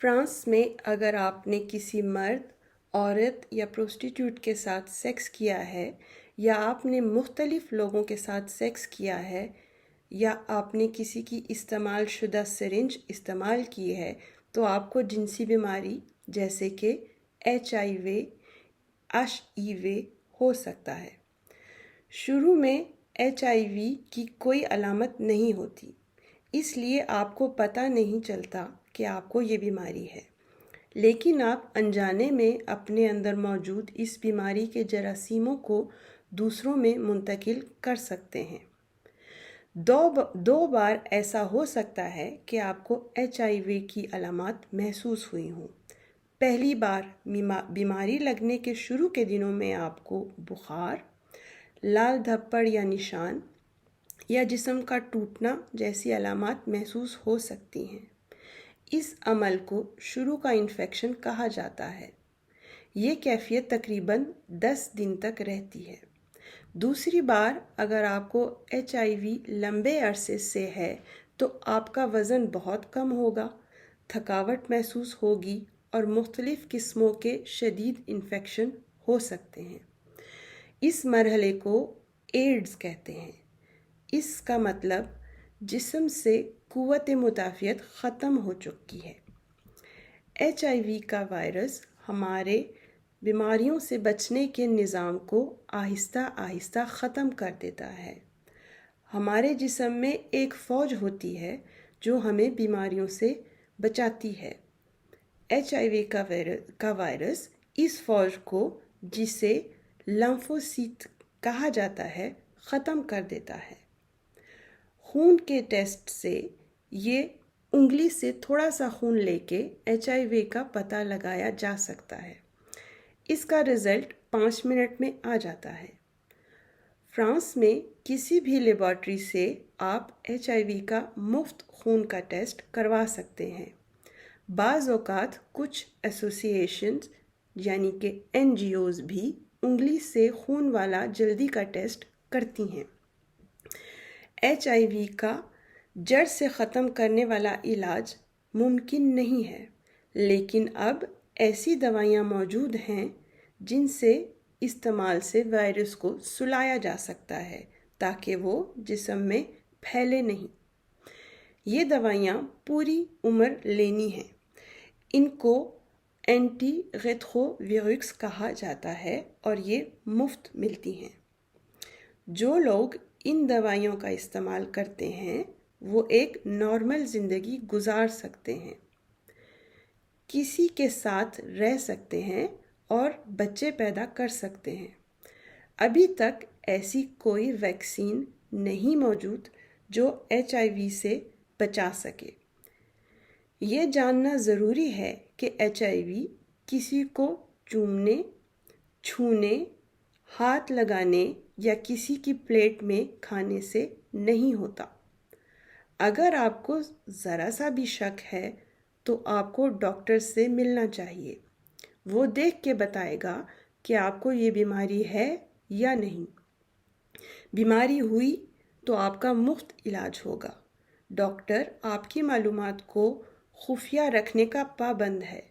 France میں اگر آپ نے کسی مرد، عورت یا پروسٹیٹیوٹ کے ساتھ سیکس کیا ہے، یا آپ نے مختلف لوگوں کے ساتھ سیکس کیا ہے، یا آپ نے کسی کی استعمال شدہ سرنج استعمال کی ہے، تو آپ کو جنسی بیماری جیسے کہ HIV ہو سکتا ہے۔ شروع میں HIV کی کوئی علامت نہیں ہوتی، اس لیے آپ کو پتہ نہیں چلتا کہ آپ کو یہ بیماری ہے، لیکن آپ انجانے میں اپنے اندر موجود اس بیماری کے جراثیموں کو دوسروں میں منتقل کر سکتے ہیں۔ دو بار ایسا ہو سکتا ہے کہ آپ کو HIV کی علامات محسوس ہوئی ہوں۔ پہلی بار بیماری لگنے کے شروع کے دنوں میں آپ کو بخار، لال دھبڑ یا نشان، یا جسم کا ٹوٹنا جیسی علامات محسوس ہو سکتی ہیں۔ اس عمل کو شروع کا انفیکشن کہا جاتا ہے۔ یہ کیفیت تقریباً 10 دن تک رہتی ہے۔ دوسری بار اگر آپ کو HIV لمبے عرصے سے ہے تو آپ کا وزن بہت کم ہوگا، تھکاوٹ محسوس ہوگی اور مختلف قسموں کے شدید انفیکشن ہو سکتے ہیں۔ اس مرحلے کو ایڈز کہتے ہیں۔ اس کا مطلب جسم سے قوت مدافعت ختم ہو چکی ہے۔ HIV کا وائرس ہمارے بیماریوں سے بچنے کے نظام کو آہستہ آہستہ ختم کر دیتا ہے۔ ہمارے جسم میں ایک فوج ہوتی ہے جو ہمیں بیماریوں سے بچاتی ہے۔ HIV کا وائرس اس فوج کو، جسے لمفوسائٹ کہا جاتا ہے، ختم کر دیتا ہے۔ خون کے ٹیسٹ سے یہ انگلی سے تھوڑا سا خون لے کے HIV کا پتہ لگایا جا سکتا ہے۔ اس کا رزلٹ 5 منٹ میں آ جاتا ہے۔ فرانس میں کسی بھی لیبارٹری سے آپ HIV کا مفت خون کا ٹیسٹ کروا سکتے ہیں۔ بعض اوقات کچھ ایسوسی ایشنز یعنی کہ NGOs بھی انگلی سے خون والا جلدی کا ٹیسٹ کرتی ہیں۔ HIV کا جڑ سے ختم کرنے والا علاج ممکن نہیں ہے، لیکن اب ایسی دوائیاں موجود ہیں جن سے استعمال سے وائرس کو سلایا جا سکتا ہے تاکہ وہ جسم میں پھیلے نہیں۔ یہ دوائیاں پوری عمر لینی ہیں۔ ان کو اینٹی ریٹروویرکس کہا جاتا ہے اور یہ مفت ملتی ہیں۔ جو لوگ ان دوائیوں کا استعمال کرتے ہیں وہ ایک نارمل زندگی گزار سکتے ہیں، کسی کے ساتھ رہ سکتے ہیں اور بچے پیدا کر سکتے ہیں۔ ابھی تک ایسی کوئی ویکسین نہیں موجود جو HIV سے بچا سکے۔ یہ جاننا ضروری ہے کہ HIV کسی کو چومنے، چھونے، ہاتھ لگانے یا کسی کی پلیٹ میں کھانے سے نہیں ہوتا۔ اگر آپ کو ذرا سا بھی شک ہے تو آپ کو ڈاکٹر سے ملنا چاہیے۔ وہ دیکھ کے بتائے گا کہ آپ کو یہ بیماری ہے یا نہیں۔ بیماری ہوئی تو آپ کا مفت علاج ہوگا۔ ڈاکٹر آپ کی معلومات کو خفیہ رکھنے کا پابند ہے۔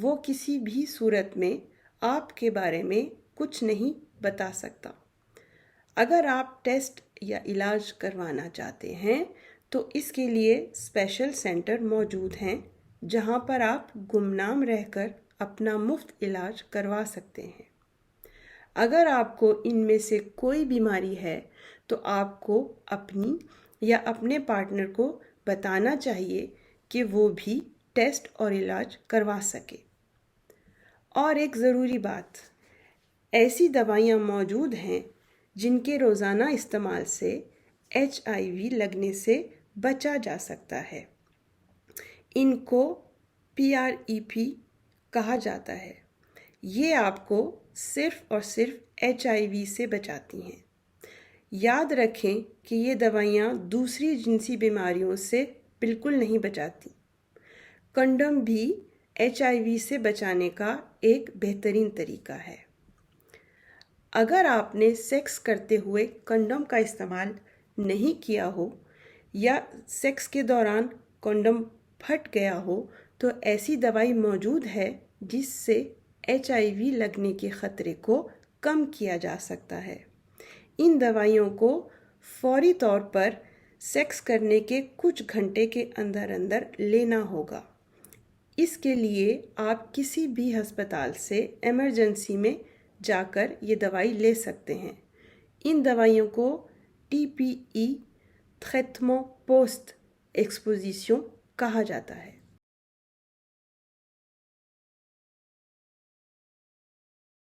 وہ کسی بھی صورت میں آپ کے بارے میں کچھ نہیں بتا سکتا۔ اگر آپ ٹیسٹ یا علاج کروانا چاہتے ہیں تو اس کے لیے اسپیشل سینٹر موجود ہیں جہاں پر آپ گمنام رہ کر اپنا مفت علاج کروا سکتے ہیں۔ اگر آپ کو ان میں سے کوئی بیماری ہے تو آپ کو اپنی یا اپنے پارٹنر کو بتانا چاہیے کہ وہ بھی ٹیسٹ اور علاج کروا سکے۔ اور ایک ضروری بات، ایسی دوائیاں موجود ہیں جن کے روزانہ استعمال سے HIV لگنے سے بچا جا سکتا ہے۔ ان کو PrEP کہا جاتا ہے۔ یہ آپ کو صرف اور صرف HIV سے بچاتی ہیں۔ یاد رکھیں کہ یہ دوائیاں دوسری جنسی بیماریوں سے بالکل نہیں بچاتی۔ کنڈوم بھی HIV سے بچانے کا ایک بہترین طریقہ ہے۔ اگر آپ نے سیکس کرتے ہوئے کنڈوم کا استعمال نہیں کیا ہو یا سیکس کے دوران کنڈوم پھٹ گیا ہو تو ایسی دوائی موجود ہے جس سے HIV لگنے کے خطرے کو کم کیا جا سکتا ہے۔ ان دوائیوں کو فوری طور پر سیکس کرنے کے کچھ گھنٹے کے اندر اندر لینا ہوگا۔ اس کے لیے آپ کسی بھی ہسپتال سے ایمرجنسی میں جا کر یہ دوائی لے سکتے ہیں۔ ان دوائیوں کو TPE ٹریٹمنٹ پوسٹ ایکسپوزیشن کہا جاتا ہے۔